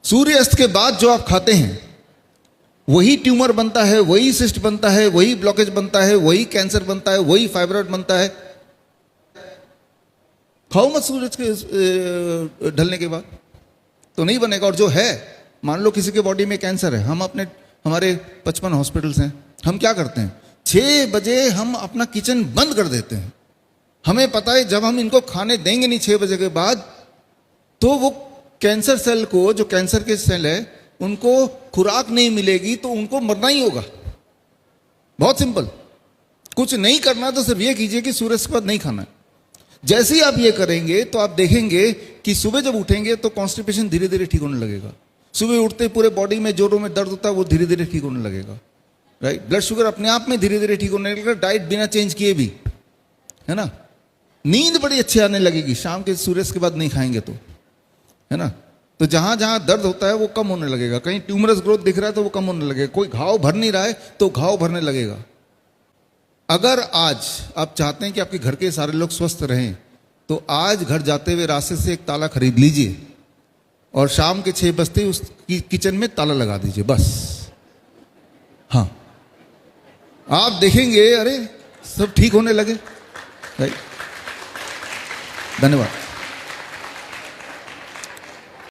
सूर्यास्त के बाद जो आप खाते हैं वही ट्यूमर बनता है, वही सिस्ट बनता है, वही ब्लॉकेज बनता है, वही कैंसर बनता है, वही फाइब्रॉइड बनता है। खाओ मत सूरज के ढलने के बाद, तो नहीं बनेगा। और जो है, मान लो किसी के बॉडी में कैंसर है, हमारे 55 हॉस्पिटल्स हैं, हम क्या करते हैं 6 बजे हम अपना किचन बंद कर देते हैं। हमें पता है जब हम इनको खाने देंगे नहीं 6 बजे के बाद, तो वो कैंसर सेल को, जो कैंसर के सेल है, उनको खुराक नहीं मिलेगी तो उनको मरना ही होगा। बहुत सिंपल, कुछ नहीं करना तो सिर्फ ये कीजिए कि सूर्य के बाद नहीं खाना है। जैसे ही आप ये करेंगे तो आप देखेंगे कि सुबह जब उठेंगे तो कॉन्स्टिपेशन धीरे धीरे ठीक होने लगेगा। सुबह उठते पूरे बॉडी में जोड़ों में दर्द होता है, वो धीरे धीरे ठीक होने लगेगा। राइट, ब्लड शुगर अपने आप में धीरे धीरे ठीक होने लगेगा, डाइट बिना चेंज किए भी, है ना। नींद बड़ी अच्छी आने लगेगी शाम के सूर्य के बाद नहीं खाएंगे तो, है ना। तो जहां जहां दर्द होता है वो कम होने लगेगा, कहीं ट्यूमरस ग्रोथ दिख रहा है तो वो कम होने लगेगा, कोई घाव भर नहीं रहा है तो घाव भरने लगेगा। अगर आज आप चाहते हैं कि आपके घर के सारे लोग स्वस्थ रहें, तो आज घर जाते हुए रास्ते से एक ताला खरीद लीजिए और शाम के 6 बजते ही उस किचन में ताला लगा दीजिए, बस। हाँ, आप देखेंगे अरे सब ठीक होने लगे। धन्यवाद।